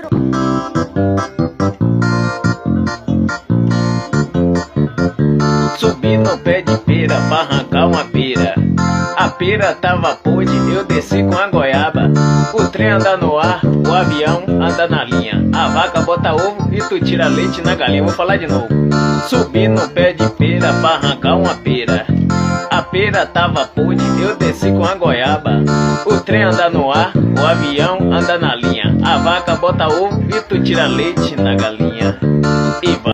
quatro. Subi no pé de pera pra arrancar uma pera. A pera tava podre, eu desci com a goiaba. O trem anda no ar, o avião anda na linha. A vaca bota ovo e tu tira leite na galinha. Vou falar de novo. Subi no pé de pera pra arrancar uma pera. A pera tava podre, eu desci com a goiaba. O trem anda no ar, o avião anda na linha. A vaca bota ovo e tu tira leite na galinha. E vai.